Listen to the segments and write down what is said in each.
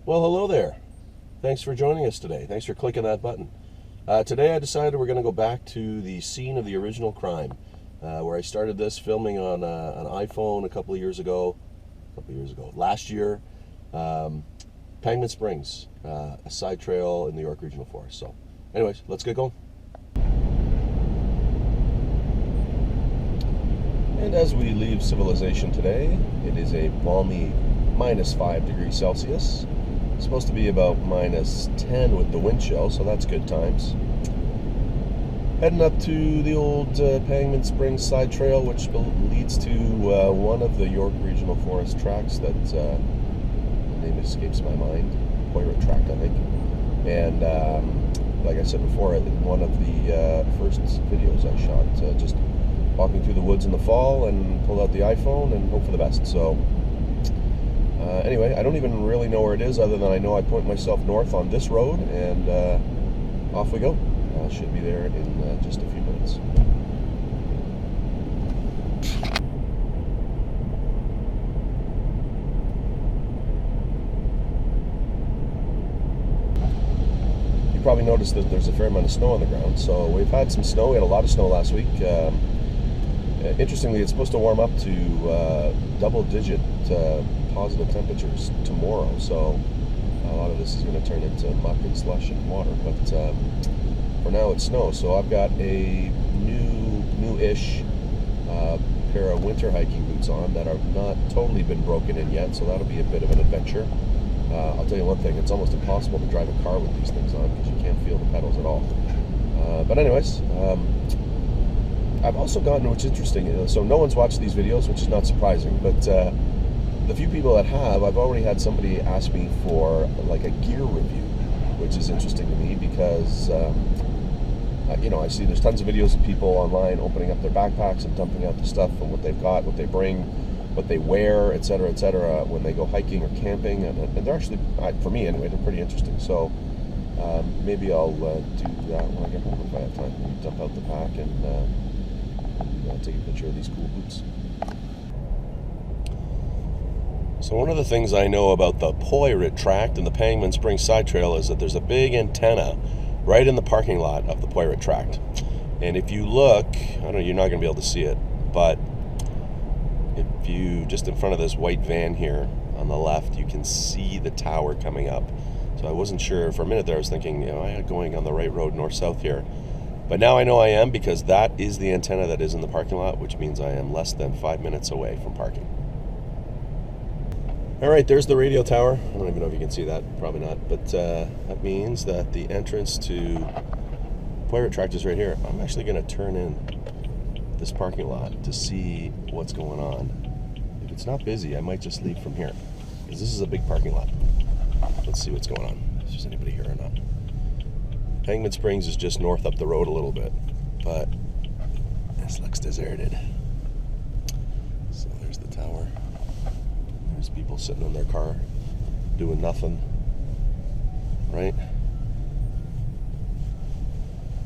Well, hello there. Thanks for joining us today. Thanks for clicking that button. Today I decided we're going to go back to the scene of the original crime, where I started this filming on an iPhone a couple of years ago, last year. Penguin Springs, a side trail in the York Regional Forest. So, anyways, let's get going. And as we leave civilization today, it is a balmy -5 degrees Celsius. It's supposed to be about -10 with the wind chill, so that's good times. Heading up to the old Penguin Springs side trail, which leads to one of the York Regional Forest tracks that the name escapes my mind, Porritt Tract, I think. And like I said before, one of the first videos I shot, just walking through the woods in the fall, and pulled out the iPhone and hope for the best. So anyway, I don't even really know where it is, other than I know I point myself north on this road, and off we go. Should be there in just a few minutes. You probably noticed that there's a fair amount of snow on the ground. So we've had some snow. We had a lot of snow last week. Interestingly, it's supposed to warm up to double-digit positive temperatures tomorrow. So a lot of this is going to turn into muck and slush and water. But for now, it's snow. So I've got a new-ish pair of winter hiking boots on that have not totally been broken in yet. So that'll be a bit of an adventure. I'll tell you one thing: it's almost impossible to drive a car with these things on because you can't feel the pedals at all. But anyways. I've also gotten, which is interesting, so no one's watched these videos, which is not surprising, but the few people that have, I've already had somebody ask me for like a gear review, which is interesting to me because, I see there's tons of videos of people online opening up their backpacks and dumping out the stuff and what they've got, what they bring, what they wear, etc., when they go hiking or camping, and they're actually, for me anyway, they're pretty interesting. So maybe I'll do that when I get home if I have time. Maybe dump out the pack and take a picture of these cool boots. So one of the things I know about the Porritt Tract and the Penguin Springs Side Trail is that there's a big antenna right in the parking lot of the Porritt Tract. And if you look, you're not going to be able to see it, but if you, just in front of this white van here on the left, you can see the tower coming up. So I wasn't sure, for a minute there I was thinking, am I going on the right road north-south here? But now I know I am, because that is the antenna that is in the parking lot, which means I am less than 5 minutes away from parking. All right, there's the radio tower. I don't even know if you can see that, probably not. But that means that the entrance to Porritt Tract is right here. I'm actually going to turn in this parking lot to see what's going on. If it's not busy, I might just leave from here, because this is a big parking lot. Let's see what's going on, if there's anybody here or not. Penguin Springs is just north up the road a little bit, but this looks deserted. So there's the tower. There's people sitting in their car doing nothing, right?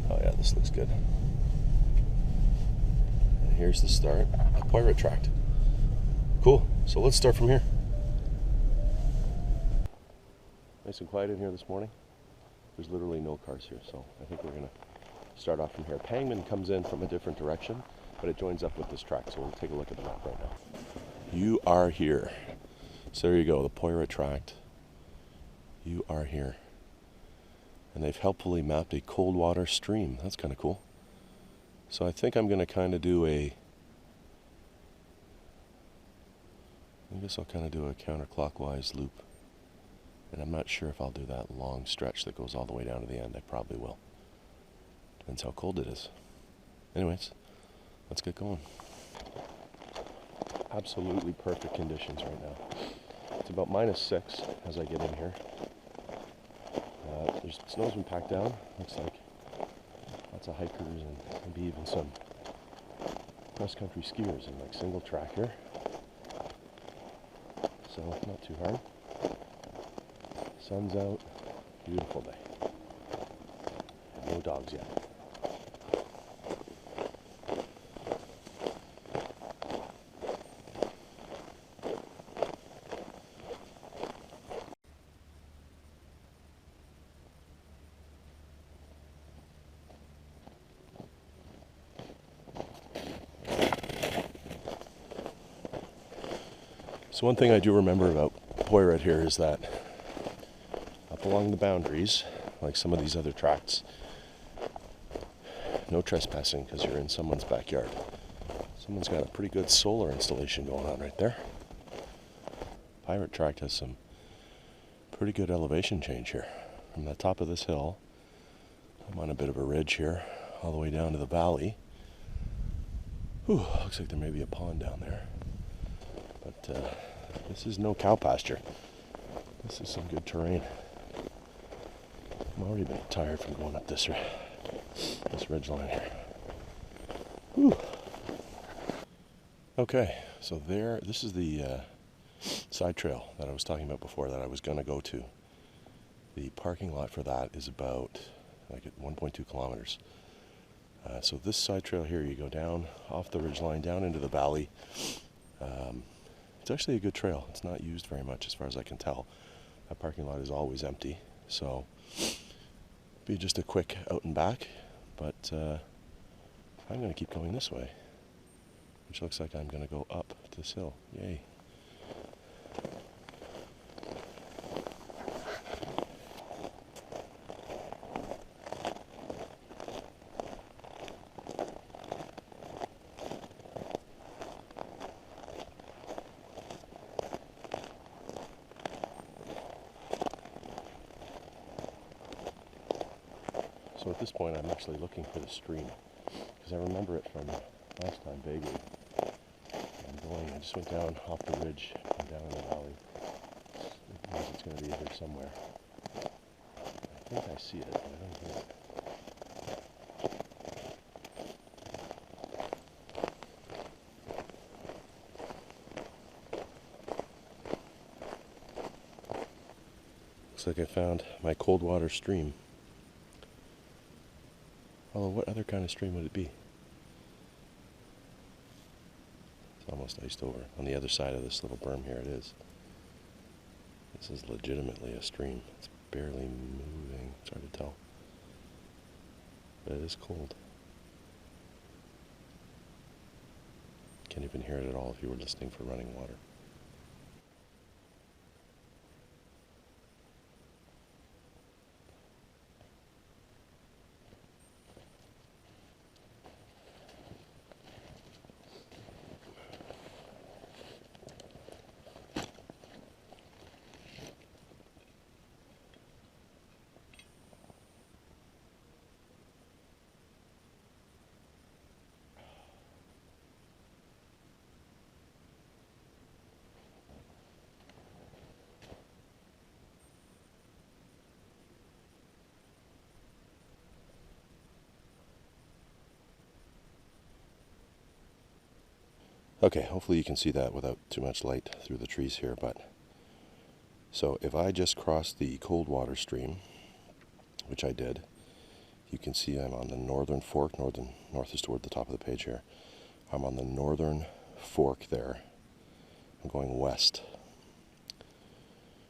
Oh yeah, this looks good. And here's the start of Porritt Tract. Cool, so let's start from here. Nice and quiet in here this morning. There's literally no cars here, so I think we're going to start off from here. Penguin comes in from a different direction, but it joins up with this track, so we'll take a look at the map right now. You are here. So there you go, the Porritt Tract. You are here. And they've helpfully mapped a cold water stream. That's kind of cool. So I think I'm going to kind of do a counterclockwise loop. And I'm not sure if I'll do that long stretch that goes all the way down to the end. I probably will. Depends how cold it is. Anyways, let's get going. Absolutely perfect conditions right now. It's about -6 as I get in here. Snow's been packed down. Looks like lots of hikers and maybe even some cross-country skiers in like single track here. So not too hard. Sun's out, beautiful day. No dogs yet. So one thing I do remember about Porritt here is that up along the boundaries, like some of these other tracts, no trespassing because you're in someone's backyard. Someone's got a pretty good solar installation going on right there. Porritt Tract has some pretty good elevation change here. From the top of this hill, I'm on a bit of a ridge here, all the way down to the valley. Whew, looks like there may be a pond down there. But this is no cow pasture. This is some good terrain. I'm already a bit tired from going up this ridge line here. Whew. Okay, so this is the side trail that I was talking about before that I was going to go to. The parking lot for that is about like at 1.2 kilometers. So this side trail here, you go down off the ridge line, down into the valley. It's actually a good trail. It's not used very much as far as I can tell. That parking lot is always empty. So be just a quick out and back, but I'm going to keep going this way, which looks like I'm going to go up this hill. Yay. So at this point I'm actually looking for the stream, because I remember it from last time vaguely. I just went down off the ridge and down in the valley. It means it's going to be here somewhere. I think I see it, but I don't hear it. Looks like I found my cold water stream. Although, what other kind of stream would it be? It's almost iced over. On the other side of this little berm here it is. This is legitimately a stream. It's barely moving. It's hard to tell. But it is cold. Can't even hear it at all if you were listening for running water. Okay, hopefully you can see that without too much light through the trees here, but so if I just cross the cold water stream, which I did, you can see I'm on the northern fork. North is toward the top of the page here. I'm on the northern fork there. I'm going west.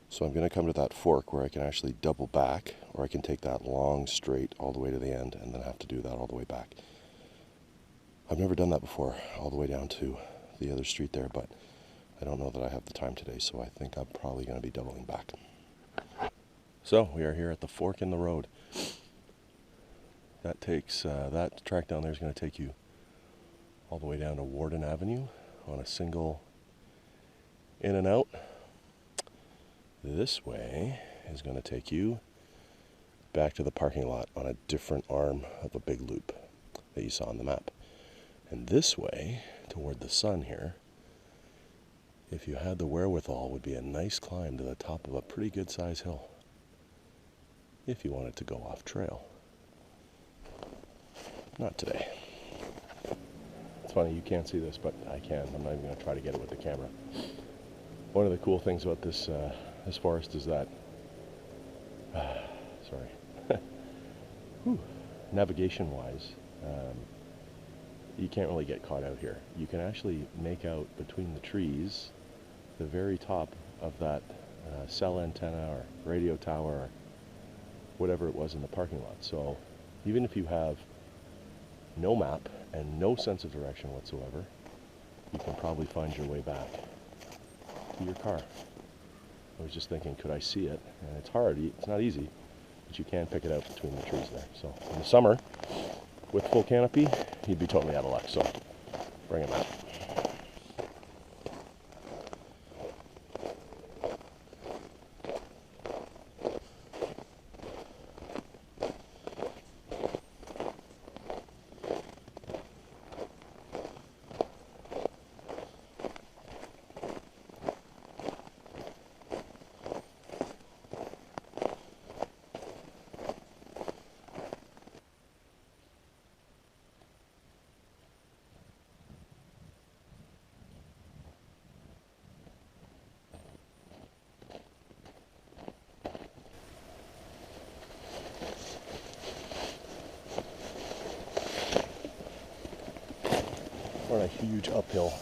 So I'm going to come to that fork where I can actually double back, or I can take that long straight all the way to the end and then have to do that all the way back. I've never done that before, all the way down to the other street there, but I don't know that I have the time today, so I think I'm probably going to be doubling back. So we are here at the fork in the road. That takes, that track down there is going to take you all the way down to Warden Avenue on a single in and out. This way is going to take you back to the parking lot on a different arm of a big loop that you saw on the map. And this way, toward the sun here, if you had the wherewithal, would be a nice climb to the top of a pretty good size hill, if you wanted to go off trail. Not today. It's funny, you can't see this, but I can. I'm not even going to try to get it with the camera. One of the cool things about this this forest is that, sorry, navigation-wise, you can't really get caught out here. You can actually make out between the trees the very top of that cell antenna or radio tower or whatever it was in the parking lot. So even if you have no map and no sense of direction whatsoever, you can probably find your way back. to your car. I was just thinking, could I see it? And it's hard, it's not easy, but you can pick it out between the trees there. So in the summer, with full canopy, he'd be totally out of luck, so bring him out. On a huge uphill.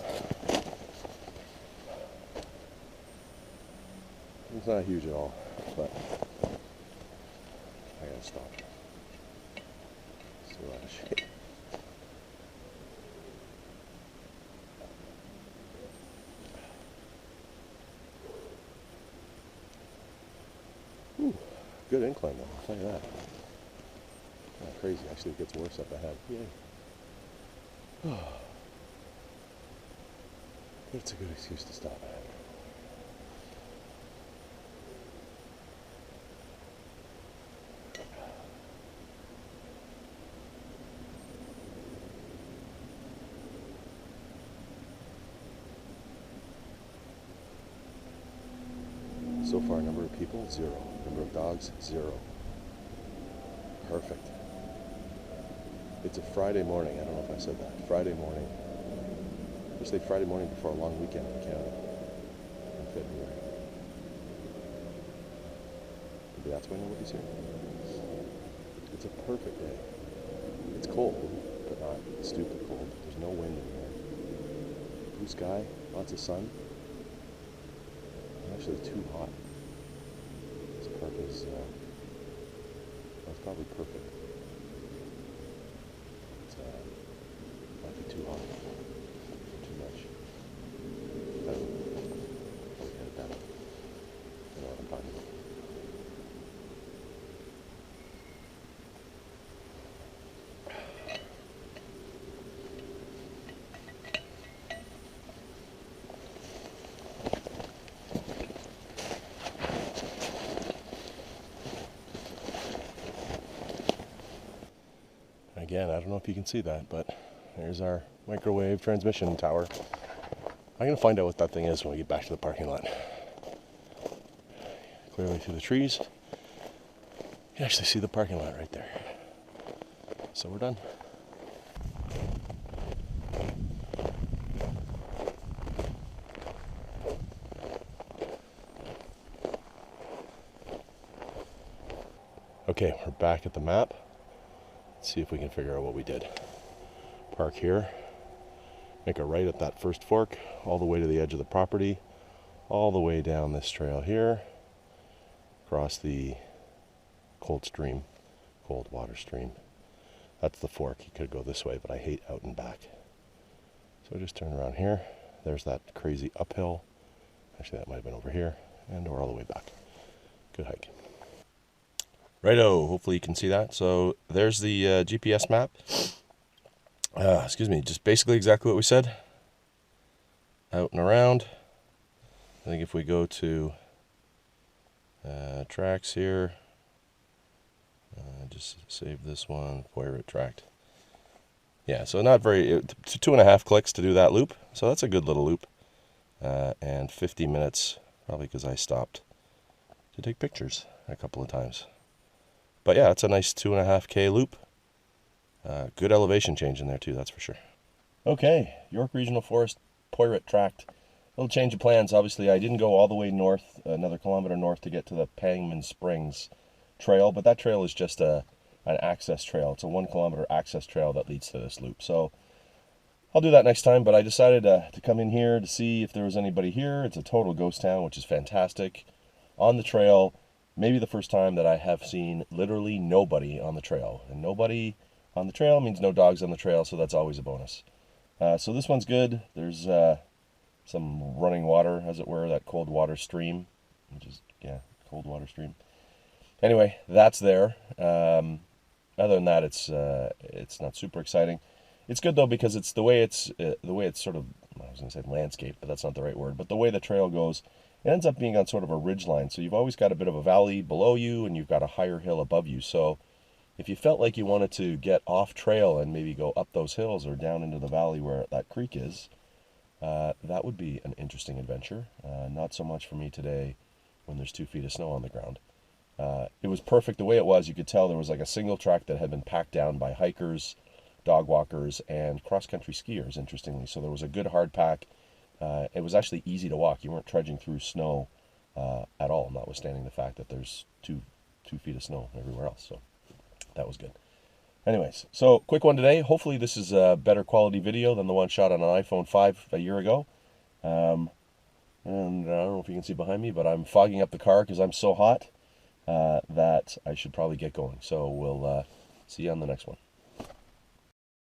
It's not huge at all, but I gotta stop. It's a lot of shit. Ooh, good incline though, I'll tell you that. Not crazy, actually it gets worse up ahead. Yay. But it's a good excuse to stop at. So far, number of people, 0. Number of dogs, 0. Perfect. It's a Friday morning. I don't know if I said that. Friday morning. I say Friday morning before a long weekend in Canada in February. Maybe that's why nobody's here. It's a perfect day. It's cold, but not stupid cold. There's no wind in here. Blue sky, lots of sun. Actually too hot. This park is, that's probably perfect. It's might be too hot. Too much. Probably head down. You know what I'm talking about. Again, I don't know if you can see that, but there's our microwave transmission tower. I'm going to find out what that thing is when we get back to the parking lot. Clearly through the trees. You can actually see the parking lot right there. So we're done. Okay, we're back at the map. Let's see if we can figure out what we did. Park here, make a right at that first fork, all the way to the edge of the property, all the way down this trail here, across the cold water stream. That's the fork. You could go this way, but I hate out and back. So just turn around here. There's that crazy uphill. Actually, that might have been over here, and we're all the way back. Good hike. Righto, hopefully you can see that. So there's the GPS map. Excuse me, just basically exactly what we said. Out and around. I think if we go to tracks here, just save this one, Porritt Tract. Yeah, so not very, 2.5 clicks to do that loop. So that's a good little loop. And 50 minutes, probably because I stopped to take pictures a couple of times. But yeah, it's a nice 2.5K loop. Good elevation change in there too, that's for sure. Okay, York Regional Forest, Porritt Tract. Little change of plans. Obviously, I didn't go all the way north, another kilometer north to get to the Pangman Springs trail, but that trail is just an access trail. It's a 1 kilometer access trail that leads to this loop. So I'll do that next time, but I decided to come in here to see if there was anybody here. It's a total ghost town, which is fantastic. On the trail, maybe the first time that I have seen literally nobody on the trail. And nobody on the trail means no dogs on the trail, so that's always a bonus. So this one's good. There's some running water, as it were, that cold water stream, which is, yeah, cold water stream. Anyway, that's there. Other than that, it's not super exciting. It's good though because it's the way it's sort of, I was going to say landscape, but that's not the right word. But the way the trail goes, it ends up being on sort of a ridge line. So you've always got a bit of a valley below you, and you've got a higher hill above you. So if you felt like you wanted to get off trail and maybe go up those hills or down into the valley where that creek is, that would be an interesting adventure. Not so much for me today when there's 2 feet of snow on the ground. It was perfect the way it was. You could tell there was like a single track that had been packed down by hikers, dog walkers, and cross-country skiers, interestingly. So there was a good hard pack. It was actually easy to walk. You weren't trudging through snow at all, notwithstanding the fact that there's two feet of snow everywhere else. So that was good. Anyways, so quick one today. Hopefully this is a better quality video than the one shot on an iPhone 5 a year ago. And I don't know if you can see behind me, but I'm fogging up the car because I'm so hot that I should probably get going. So we'll see you on the next one.